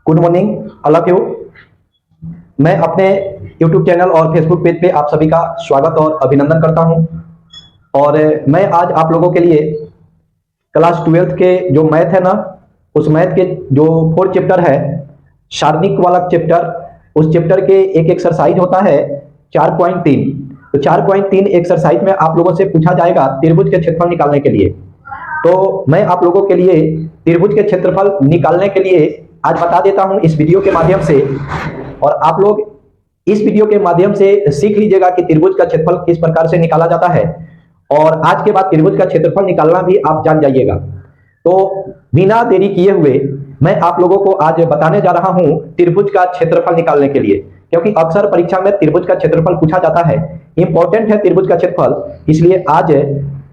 Good morning all of you. मैं अपने YouTube channel और फेसबुक पेज पे आप सभी का स्वागत और अभिनंदन करता हूं। और मैं आज आप लोगों के लिए क्लास 12th के जो मैथ है ना, उस मैथ के जो 4 चैप्टर है, सारणिक वाला चैप्टर, उस चैप्टर के एक एक्सरसाइज होता है 4.3। तो 4.3 एक्सरसाइज में आप लोगों से पूछा जाएगा त्रिभुज के क्षेत्रफल निकालने के लिए। तो मैं आप लोगों के लिए त्रिभुज के क्षेत्रफल निकालने के लिए आज बता देता हूं इस वीडियो के माध्यम से, और आप लोग इस वीडियो के माध्यम से सीख लीजिएगा कि त्रिभुज का क्षेत्रफल किस प्रकार से निकाला जाता है, और आज के बाद त्रिभुज का क्षेत्रफल निकालना भी आप जान जाइएगा। तो बिना देरी किए हुए मैं आप लोगों को आज बताने जा रहा हूं त्रिभुज का क्षेत्रफल निकालने के लिए, क्योंकि अक्सर परीक्षा में त्रिभुज का क्षेत्रफल पूछा जाता है, इंपॉर्टेंट है त्रिभुज का क्षेत्रफल। इसलिए आज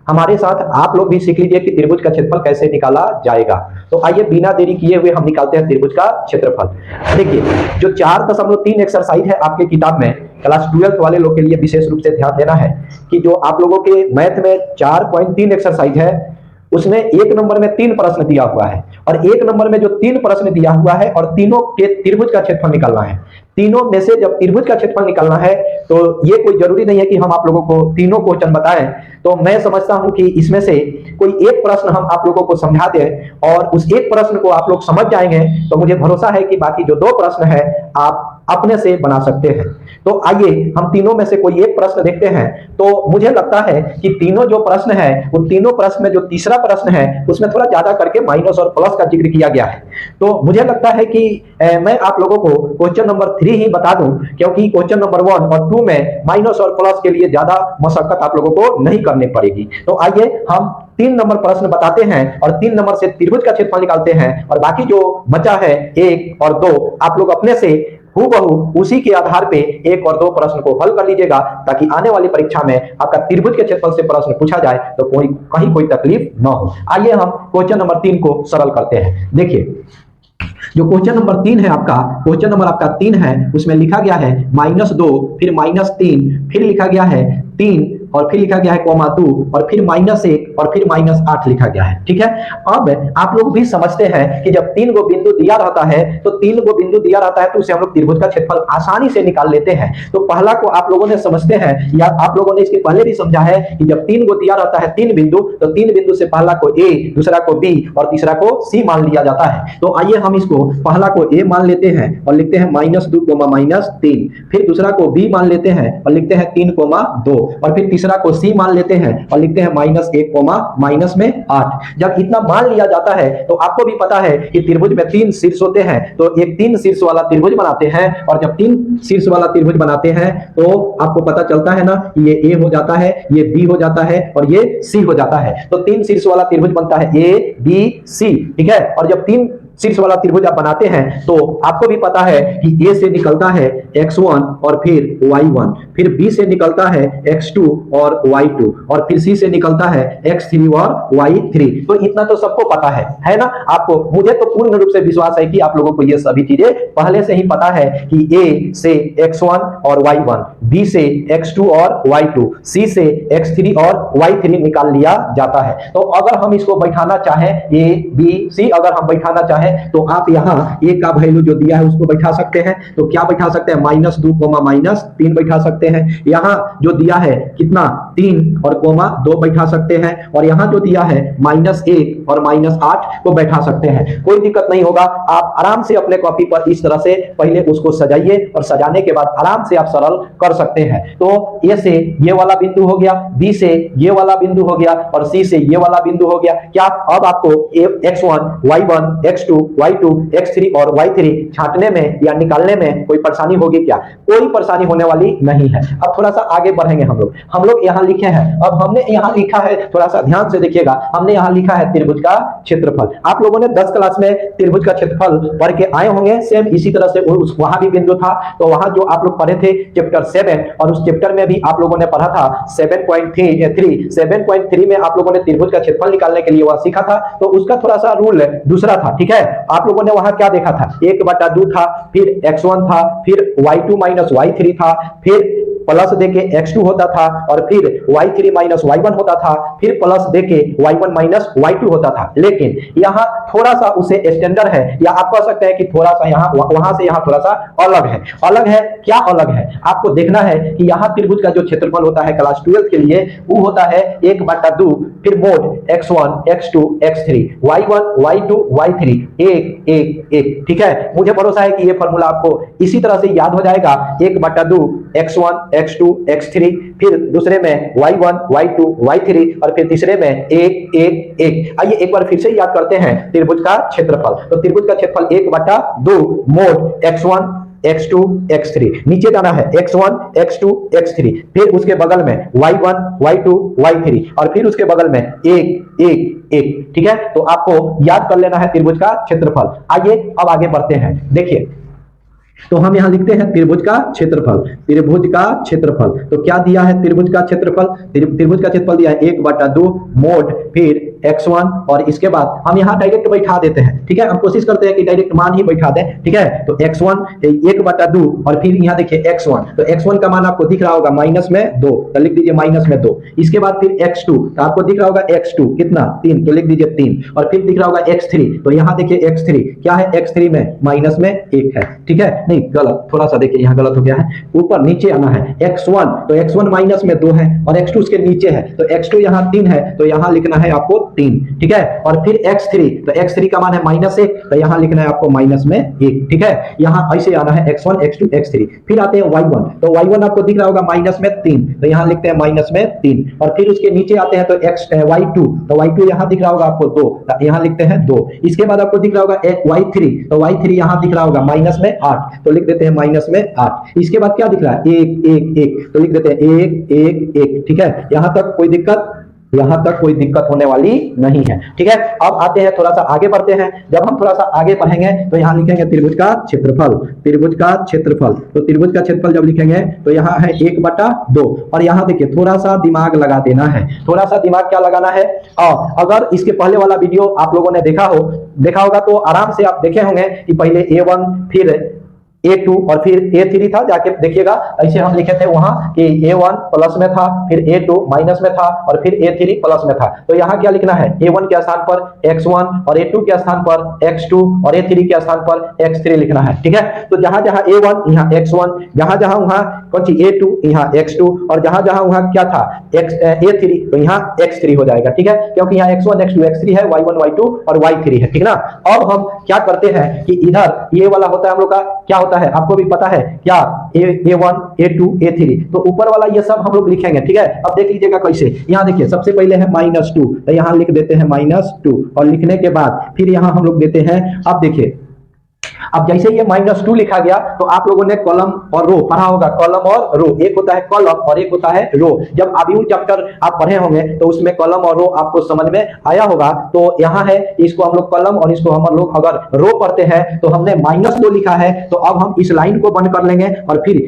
हमारे साथ आप लोग भी सीख लीजिए कि त्रिभुज का क्षेत्रफल कैसे निकाला जाएगा। तो आइए बिना देरी किए हुए हम निकालते हैं त्रिभुज का क्षेत्रफल। देखिए, जो 4.3 एक्सरसाइज है आपके किताब में, क्लास 12th वाले लोग के लिए विशेष रूप से ध्यान देना है कि जो आप लोगों के मैथ में 4.3 एक्सरसाइज है, उसमें 1 नंबर में 3 प्रश्न दिया हुआ है, और 1 नंबर में जो 3 प्रश्न दिया हुआ है और तीनों के त्रिभुज का क्षेत्रफल निकालना है। तीनों में से जब त्रिभुज का क्षेत्रफल निकालना है तो ये कोई जरूरी नहीं है कि हम आप लोगों को तीनों क्वेश्चन बताएं। तो मैं समझता हूं कि इसमें से कोई एक प्रश्न हम आप लोगों को समझा दें, और उस एक प्रश्न को आप लोग समझ जाएंगे तो मुझे भरोसा है कि बाकी जो 2 प्रश्न है आप अपने से बना सकते हैं। तो आइए हम तीनों में से कोई एक प्रश्न देखते हैं। तो मुझे लगता है कि तीनों जो प्रश्न है, उन तीनों प्रश्न में जो तीसरा प्रश्न है उसमें थोड़ा ज्यादा करके माइनस और प्लस का जिक्र किया गया है। तो मुझे लगता है कि मैं आप लोगों को क्वेश्चन नंबर 3 ही बता दूं, क्योंकि क्वेश्चन नंबर 1 और 2 में माइनस और प्लस के लिए ज्यादा मशक्कत आप लोगों को नहीं करनी पड़ेगी। तो आइए हम 3 नंबर प्रश्न बताते हैं और 3 नंबर से त्रिभुज का क्षेत्रफल निकालते हैं, और बाकी जो बचा है 1 और 2 आप लोग अपने से हूबहू उसी के आधार पे 1 और 2 प्रश्न को हल कर लीजिएगा, ताकि आने वाली परीक्षा में आपका त्रिभुज के क्षेत्रफल से प्रश्न पूछा जाए तो कहीं कोई तकलीफ ना हो। आइए हम क्वेश्चन नंबर 3 को सरल करते हैं। देखिए, जो क्वेश्चन नंबर 3 है आपका, क्वेश्चन नंबर आपका 3 है, उसमें लिखा गया है -2, फिर -3, फिर लिखा गया है 3, और फिर लिखा गया है -2, और फिर -1, और फिर -8 लिखा गया है। ठीक है, अब आप लोग भी समझते हैं कि जब 3 गो बिंदु दिया रहता है, तो 3 गो बिंदु दिया रहता है तो उसे हम लोग त्रिभुज का क्षेत्रफल आसानी से निकाल लेते हैं। तो पहला को आप लोगों ने समझते हैं, या आप लोगों ने इसके पहले भी समझा है कि जब 3 गो दिया रहता है 3 बिंदु, तो 3 बिंदु से पहला को A, दूसरा को B और तीसरा को C मान लिया जाता है। तो आइए हम इसको पहला को A मान लेते हैं और लिखते हैं -2, -3, फिर दूसरा को B मान लेते हैं और लिखते हैं 3, 2, और फिर तीसरा को C मान लेते हैं और लिखते हैं -1, -8। जब इतना मान लिया जाता है तो आपको भी पता है कि त्रिभुज में 3 शीर्ष होते हैं, तो एक 3 शीर्ष वाला त्रिभुज बनाते हैं, और जब 3 शीर्ष वाला त्रिभुज बनाते हैं तो आपको पता चलता है ना कि ये A हो जाता है, ये B हो जाता है और ये C हो जाता है। तो 3 शीर्ष वाला त्रिभुज बनता है A, B, C। ठीक है, और जब 3 शीर्ष वाला त्रिभुज आप बनाते हैं तो आपको भी पता है कि A से निकलता है x1 और फिर y1, फिर B से निकलता है x2 और y2, और फिर C से निकलता है x3 और y3। तो इतना तो सबको पता है ना आपको? मुझे तो पूर्ण रूप से विश्वास है कि आप लोगों को ये सभी चीजें पहले से ही पता है कि A से x1 और y1, B से x2 और y2, C से x3 और y3 निकाल लिया जाता है। तो अगर हम इसको बैठाना चाहें, A, B, C अगर हम बैठाना चाहें तो आप यहाँ A का वैल्यू जो दिया है उसको बैठा सकते हैं। तो क्या बैठा सकते हैं? -2, -3 बैठा सकते हैं। यहाँ जो दिया है कितना, 3 और -2 बैठा सकते हैं, और यहाँ जो दिया है -1 और -8 को बैठा सकते हैं। कोई दिक्कत नहीं होगा, आप आराम से अपने कॉपी पर इस तरह से पहले उसको सजाइए, और सजाने के बाद आराम से आप सरल कर सकते हैं। तो A से ये वाला बिंदु हो गया, B से ये वाला बिंदु हो गया, और C से ये वाला बिंदु हो गया। क्या अब आपको x1, y1, x2, y2, x3 और y3 छांटने में या निकालने में कोई परेशानी होगी क्या? कोई परेशानी होने वाली नहीं है। अब थोड़ा सा आगे बढ़ेंगे हम लोग यहाँ लिखे हैं, अब हमने यहाँ लिखा है, थोड़ा सा ध्यान से देखिएगा, हमने यहाँ लिखा है त्रिभुज का क्षेत्रफल। आप लोगों ने 10 क्लास में त्रिभुज का क्षेत्रफल पढ़ के आए होंगे, सेम इसी तरह से वहां भी बिंदु था। तो वहां जो आप लोग पढ़े थे चैप्टर 7, और उस चैप्टर में भी आप लोगों ने पढ़ा था 7.3 में आप लोगों ने त्रिभुज का क्षेत्रफल निकालने के लिए वह सीखा था। तो उसका थोड़ा सा रूल दूसरा था। ठीक है, आप लोगों ने वहां क्या देखा था? 1/2 था, फिर x1 था, फिर y2 - y3 था, फिर प्लस देके x2 होता था और फिर y3 माइनस y1 होता था, फिर प्लस देके y1 माइनस y2 होता था। लेकिन यहाँ थोड़ा सा उसे स्टैंडर्ड है, या आप कह सकते हैं कि थोड़ा सा यहाँ वहां से यहाँ थोड़ा सा अलग है। अलग है, क्या अलग है आपको देखना है कि यहाँ त्रिभुज का जो क्षेत्रफल होता है क्लास 12 के लिए वो होता है 1/2 फिर mode x1 x2 x3 y1 y2 y3 1 1 1। ठीक है, मुझे भरोसा है कि ये फॉर्मूला आपको इसी तरह से याद हो जाएगा। 1/2 x1 x2 x3, फिर दूसरे में y1 y2 y3 और फिर तीसरे में 1 1 1। आइए एक बार फिर से याद करते हैं त्रिभुज का क्षेत्रफल। तो त्रिभुज का क्षेत्रफल 1/2 मोड x1 x2 x3, नीचे जाना है x1 x2 x3, फिर उसके बगल में y1 y2 y3 और फिर उसके बगल में 1 1 1। ठीक है, तो आपको याद कर लेना है त्रिभुज का क्षेत्रफल। आइए अब आगे बढ़ते हैं। देखिए, तो हम यहां लिखते हैं त्रिभुज का क्षेत्रफल। त्रिभुज का क्षेत्रफल तो क्या दिया है? त्रिभुज का क्षेत्रफल, त्रिभुज का क्षेत्रफल दिया है 1/2 मोड फिर x1 और इसके बाद हम यहां डायरेक्ट बैठा देते हैं। ठीक है, हम कोशिश करते हैं कि डायरेक्ट मान ही बैठा दें। ठीक है, तो x1 1/2 और फिर यहां देखिए x1, तो x1 का मान आपको दिख रहा होगा माइनस में 2, तो लिख दीजिए माइनस में 2। इसके बाद फिर x2, तो आपको दिख रहा होगा x2 कितना 3, तो लिख दीजिए 3 और फिर दिख रहा होगा x3, तो यहां देखिए x3 क्या है? x3 में माइनस में 1 है। ठीक है, नहीं गलत, थोड़ा सा देखिए यहाँ गलत हो गया है, ऊपर नीचे आना है x1, तो x1 माइनस में 2 है और x2 उसके नीचे है, तो x2 यहाँ 3 है, तो यहाँ लिखना है आपको 3। ठीक है, और फिर x3, तो x3 का मान है -1, तो यहाँ लिखना है आपको माइनस में 1। ठीक है, यहाँ ऐसे आना है x1 x2 x3। फिर आते हैं y1, तो y1 आपको दिख रहा होगा माइनस में 3, तो यहाँ लिखते हैं माइनस में 3 और फिर उसके नीचे आते हैं तो y2, तो y2 यहाँ दिख रहा होगा आपको 2, तो यहाँ लिखते हैं 2। इसके बाद आपको दिख रहा होगा y3, तो y3 यहाँ दिख रहा होगा माइनस में 8, तो लिख देते हैं माइनस में 8। इसके बाद क्या दिख रहा है? 1 1 1, तो लिख देते हैं 1 1 1। ठीक है, यहां तक कोई दिक्कत? यहां तक कोई दिक्कत होने वाली नहीं है। ठीक है, अब आते हैं थोड़ा सा आगे बढ़ते हैं। जब हम थोड़ा सा आगे बढ़ेंगे तो यहां लिखेंगे त्रिभुज का क्षेत्रफल। त्रिभुज का क्षेत्रफल, तो त्रिभुज का क्षेत्रफल जब लिखेंगे तो यहां है 1/2 और यहां देखिए थोड़ा सा दिमाग लगा देना है। थोड़ा सा दिमाग क्या लगाना है? अगर इसके पहले वाला वीडियो आप लोगों ने देखा होगा तो आराम से आप देखे होंगे कि पहले a1 फिर A2 और फिर A3 था, जाके देखिएगा ऐसे हम लिखे थे वहां कि A1 प्लस में था, फिर A2 माइनस में था और फिर A3 प्लस में था। तो यहाँ क्या लिखना है? A1 के स्थान पर x1 और A2 के स्थान पर x2 और A3 के स्थान पर x3 लिखना है। ठीक है, तो जहां जहां A1 यहाँ x1, जहां जहां वहां कौन सी A2 यहाँ x2 और जहां जहां वहां क्या था A3, तो यहाँ x3 हो जाएगा। ठीक है, क्योंकि यहाँ x1 x2 x3 है, y1 y2 और y3 है। ठीक ना, अब हम क्या करते हैं कि इधर ये वाला होता है हम लोग का, क्या होता है आपको भी पता है क्या? A1 A2 A3, तो ऊपर वाला ये सब हम लोग लिखेंगे। ठीक है, अब देख लीजिएगा कैसे। यहाँ देखिए सबसे पहले है -2, तो यहाँ लिख देते हैं -2 और लिखने के बाद फिर यहाँ हम लोग देते हैं, अब देखिए अब जैसे ये -2 लिखा गया तो आप लोगों ने कॉलम और रो पढ़ा होगा। कॉलम और रो, एक होता है कॉलम और एक होता है रो। जब अभी चैप्टर आप पढ़े होंगे तो उसमें कॉलम और रो आपको समझ में आया होगा। तो यहाँ है इसको हम लोग कॉलम और इसको हम लोग अगर रो पढ़ते हैं तो हमने -2 लिखा है, तो अब हम इस लाइन को बंद कर लेंगे और फिर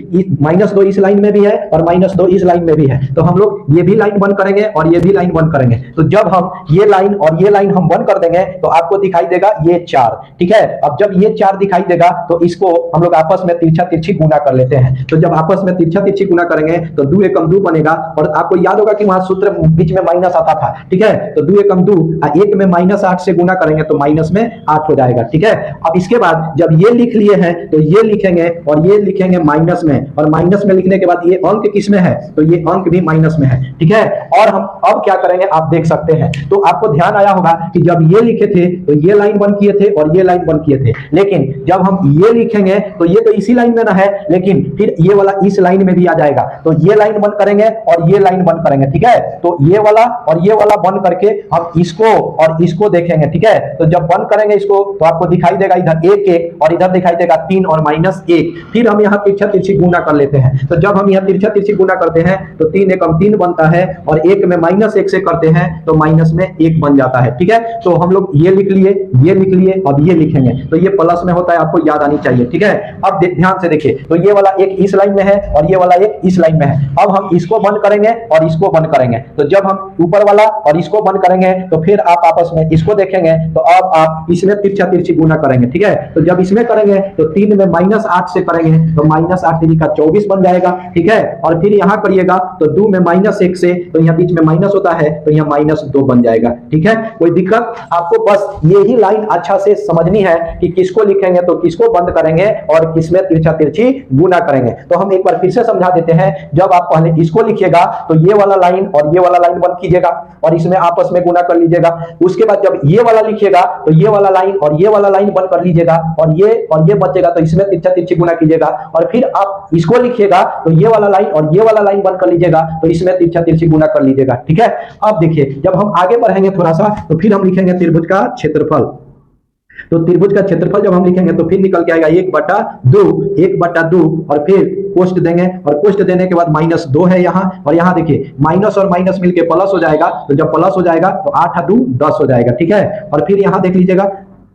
-2 इस लाइन में भी है और -2 इस लाइन में भी है, तो हम लोग ये भी लाइन बंद करेंगे और ये भी लाइन बंद करेंगे। तो जब हम ये लाइन और ये लाइन हम बंद कर देंगे तो आपको दिखाई देगा ये 4। ठीक है, अब जब ये 4 दिखाई देगा तो इसको हम लोग आपस में तिरछा तिरछी गुना कर लेते हैं। तो जब आपस में तिरछा तिरछी गुना करेंगे तो 2 एकम 2 बनेगा और आपको याद होगा कि वहां सूत्र बीच में माइनस आता था। ठीक है, तो 2 एकम 2 1 में -8 से गुना करेंगे तो माइनस में 8 हो जाएगा। ठीक है, अब इसके बाद जब ये लिख लिए हैं तो ये लिखेंगे और ये लिखेंगे माइनस में, और माइनस में लिखने के बाद ये अंक किस में है? तो ये अंक भी माइनस में है। ठीक है, और हम अब क्या करेंगे आप देख सकते हैं। तो आपको ध्यान आया होगा कि जब ये लिखे थे तो ये लाइन बंद किए थे और ये लाइन बंद किए थे, लेकिन जब हम ये लिखेंगे तो ये तो इसी लाइन में ना है, लेकिन फिर ये वाला इस लाइन में भी आ जाएगा, तो ये लाइन बंद करेंगे और ये लाइन बंद करेंगे। ठीक है, तो ये वाला और ये वाला बंद करके हम इसको और इसको देखेंगे। ठीक है, तो जब बंद करेंगे इसको तो आपको दिखाई देगा इधर 1 1 और इधर दिखाई देगा 3 और -1। फिर हम यहाँ तिरछा तिरछी गुना कर लेते हैं, तो जब हम यहाँ तिरछा तिरछी गुना करते हैं तो 3 एकम 3 बनता है और 1 में -1 से करते हैं तो माइनस में 1 बन जाता है। ठीक है, तो हम लोग ये लिख लिए, ये लिख लिए, अब ये लिखेंगे तो ये प्लस में होता है आपको याद आनी चाहिए। ठीक है, अब ध्यान से देखिए, तो ये वाला एक इस लाइन में है और ये वाला एक इस लाइन में है। अब हम इसको बंद करेंगे और इसको बंद करेंगे, तो जब हम ऊपर वाला और इसको बंद करेंगे तो फिर आप आपस में इसको देखेंगे, तो अब आप इसमें तिरछा तिरछी गुना करेंगे। ठीक है, तो जब इसमें करेंगे तो 3 में -8 से करेंगे तो -8 का 24 बन जाएगा। ठीक है, और फिर यहां करिएगा तो 2 में -1 से, तो यहाँ बीच में माइनस होता है तो यहाँ -2 बन जाएगा। ठीक है, कोई दिक्कत? आपको बस यही लाइन अच्छा से समझनी है कि किसको लिखेंगे तो किसको बंद करेंगे और किसमें तिरछा तिरछी गुना करेंगे। तो हम एक बार फिर से समझा देते हैं। जब आप पहले इसको लिखिएगा तो ये वाला लाइन और ये वाला लाइन बंद कीजिएगा और इसमें आपस में गुना कर लीजिएगा। उसके बाद जब ये वाला लिखिएगा तो ये वाला लाइन और ये वाला लाइन बंद कर लीजिएगा और ये बचेगा तो इसमें तिरछा तिरछी गुना कीजिएगा। और फिर आप इसको लिखिएगा तो ये वाला लाइन और ये वाला लाइन बंद कर लीजिएगा तो इसमें तिरछा तिरछी गुना कर लीजिएगा। ठीक है, अब देखिए जब हम आगे बढ़ेंगे थोड़ा सा तो फिर हम लिखेंगे त्रिभुज का क्षेत्रफल। तो त्रिभुज का क्षेत्रफल जब हम लिखेंगे तो फिर निकल के आएगा 1/2 और फिर कोष्ट देंगे और कोष्ट देने के बाद -2 है यहाँ, और यहाँ देखिए माइनस और माइनस मिलके प्लस हो जाएगा, तो जब प्लस हो जाएगा तो 8 2 10 हो जाएगा। ठीक है, और फिर यहाँ देख लीजिएगा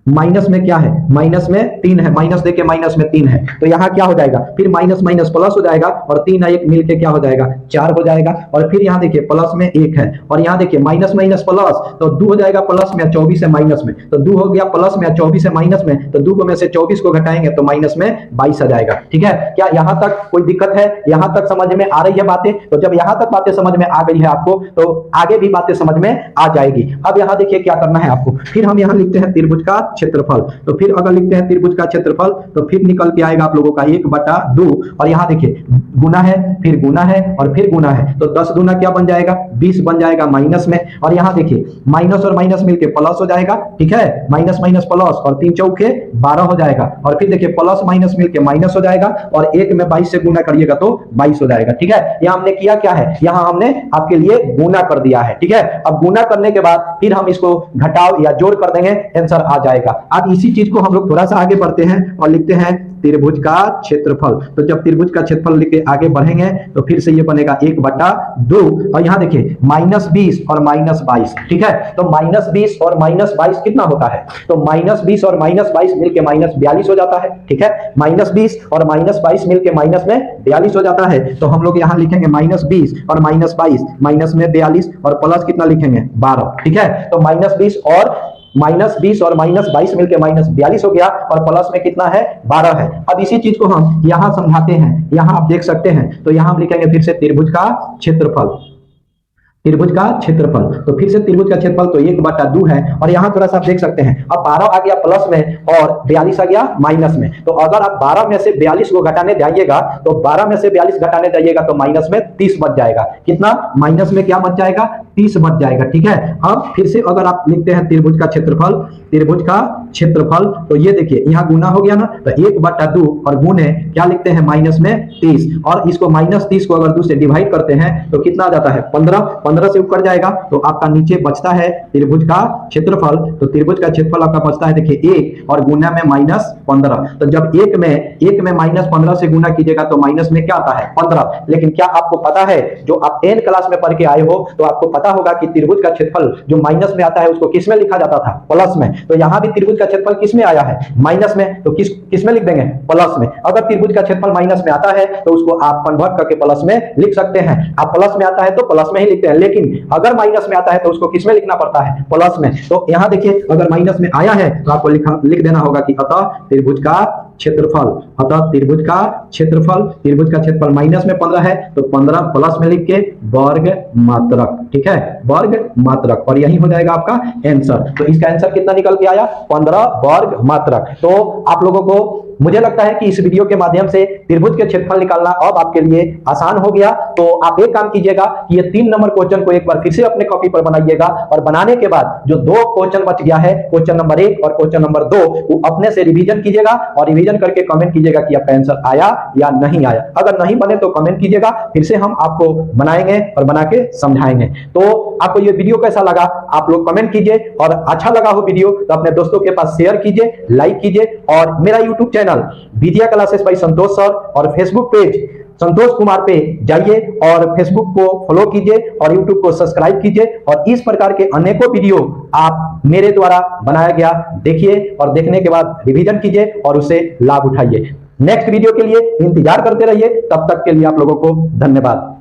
माइनस में क्या है, माइनस में 3 है, माइनस देके माइनस में 3 है, तो यहाँ क्या हो जाएगा, फिर माइनस माइनस प्लस हो जाएगा और 3 1 मिलके क्या हो जाएगा 4 हो जाएगा। और फिर यहाँ देखिए प्लस में 1 है और यहाँ देखिए माइनस माइनस प्लस, तो 2 हो जाएगा प्लस में 24 से माइनस में, तो 2 हो गया प्लस में 24 से माइनस में, तो 2 को में से 24 को घटाएंगे तो माइनस में 22 आ जाएगा। ठीक है, क्या यहाँ तक कोई दिक्कत है? यहाँ तक समझ में आ रही है बातें? तो जब यहाँ तक बातें समझ में आ गई है आपको तो आगे भी बातें समझ में आ जाएगी। अब यहाँ देखिए क्या करना है आपको, फिर हम यहाँ लिखते हैं त्रिभुज का क्षेत्रफल। तो फिर अगर लिखते हैं त्रिभुज का क्षेत्रफल तो फिर निकल के आएगा आप लोगों का 1/2 और यहाँ देखिए गुना है, फिर गुना है और फिर गुना है, तो 10 दूना क्या बन जाएगा 20 बन जाएगा माइनस में, और यहाँ देखिए माइनस और माइनस मिलके प्लस हो जाएगा। ठीक है, माइनस माइनस प्लस और 3 चौके 12 हो जाएगा, और फिर देखिए प्लस माइनस मिलके माइनस हो जाएगा और 1 में 22 से गुना करिएगा तो 22 हो जाएगा। ठीक है, यहाँ हमने किया क्या है, यहाँ हमने आपके लिए गुना कर दिया है। ठीक है, अब गुना करने के बाद फिर हम इसको घटाव या जोड़ कर देंगे, आंसर आ जाएगा। अब इसी चीज को हम लोग थोड़ा सा आगे बढ़ते हैं और लिखते हैं त्रिभुज का क्षेत्रफल। तो जब त्रिभुज का क्षेत्रफल लिख के आगे बढ़ेंगे तो फिर से ये बनेगा 1/2 और यहाँ देखिए -20 और -22। ठीक है, तो -20 और -22 कितना होता है, तो -20 और -22 मिलके -42 हो जाता है। ठीक है, -20 और -22 मिलके माइनस में 42 हो जाता है, तो हम लोग यहाँ लिखेंगे -20 और -22 माइनस में 42 और प्लस कितना लिखेंगे 12। ठीक है, तो -20 और -22 मिलके -42 हो गया और प्लस में कितना है 12 है। अब इसी चीज को हम यहां समझाते हैं, यहां आप देख सकते हैं, तो यहां हम लिखेंगे फिर से त्रिभुज का क्षेत्रफल। त्रिभुज का क्षेत्रफल, तो फिर से त्रिभुज का क्षेत्रफल तो 1/2 है और यहाँ थोड़ा सा आप देख सकते हैं, अब 12 आ गया प्लस में और 42 आ गया माइनस में, तो अगर आप 12 में से 42 को घटाने जाइएगा तो 12 में से 42 घटाने जाइएगा तो माइनस में 30 बच जाएगा। कितना, माइनस में क्या बच जाएगा 30 बच जाएगा। ठीक है, अब फिर से अगर आप लिखते हैं त्रिभुज का क्षेत्रफल, त्रिभुज का क्षेत्रफल, तो ये देखिए यहाँ गुना हो गया ना, तो 1/2 और गुणे क्या लिखते हैं माइनस में 30, और इसको -30 को अगर 2 से डिवाइड करते हैं तो कितना आ जाता है 15 से ऊपर जाएगा तो आपका नीचे बचता है त्रिभुज का क्षेत्रफल। तो त्रिभुज का क्षेत्रफल आपका बचता है देखिए 1 और गुना में -15, तो जब 1 में -15 से गुना कीजिएगा तो माइनस में क्या आता है 15। लेकिन क्या आपको पता है, जो आप 10 क्लास में पढ़ के आए हो तो आपको पता होगा कि त्रिभुज का क्षेत्रफल जो माइनस में आता है उसको किस में लिखा जाता था, प्लस में। तो यहाँ भी त्रिभुज का क्षेत्रफल किस में आया है, माइनस में, तो किस में लिख देंगे, प्लस में। अगर त्रिभुज का क्षेत्रफल माइनस में आता है तो उसको आप कन्वर्ट करके प्लस में लिख सकते हैं। आप प्लस में आता है तो प्लस में ही लिखते हैं, लेकिन अगर माइनस में आता है तो उसको किस में लिखना पड़ता है, प्लस में। तो यहाँ देखिए अगर माइनस में आया है तो आपको लिख देना होगा कि अतः त्रिभुज का क्षेत्रफल, अतः त्रिभुज का क्षेत्रफल, त्रिभुज का क्षेत्रफल माइनस में 15 है तो 15 प्लस में लिख के वर्ग मात्रक। ठीक है, वर्ग मात्रक, और यही हो जाएगा आपका आंसर। तो इसका आंसर कितना निकल के आया 15 वर्ग मात्रक। तो आप लोगों को मुझे लगता है कि इस वीडियो के माध्यम से त्रिभुज के क्षेत्रफल निकालना अब आपके लिए आसान हो गया। तो आप एक काम कीजिएगा कि ये 3 नंबर क्वेश्चन को एक बार फिर से अपने कॉपी पर बनाइएगा, और बनाने के बाद जो 2 क्वेश्चन बच गया है, क्वेश्चन नंबर 1 और क्वेश्चन नंबर 2, वो अपने से रिवीजन कीजिएगा और रिवीजन करके कमेंट कीजिएगा कि आपका आंसर आया या नहीं आया। अगर नहीं बने तो कमेंट कीजिएगा, फिर से हम आपको बनाएंगे और बना के समझाएंगे। तो आपको ये वीडियो कैसा लगा आप लोग कमेंट कीजिए, और अच्छा लगा हो वीडियो तो अपने दोस्तों के पास शेयर कीजिए, लाइक कीजिए। और मेरा यूट्यूब चैनल विद्या क्लासेस बाय संतोष सर और फेसबुक पेज संतोष कुमार पे जाइए और फेसबुक को फॉलो कीजिए और यूट्यूब को सब्सक्राइब कीजिए, और इस प्रकार के अनेकों वीडियो आप मेरे द्वारा बनाया गया देखिए, और देखने के बाद रिवीजन कीजिए और उसे लाभ उठाइए। नेक्स्ट वीडियो के लिए इंतजार करते रहिए, तब तक के लिए आप लोगों को धन्यवाद।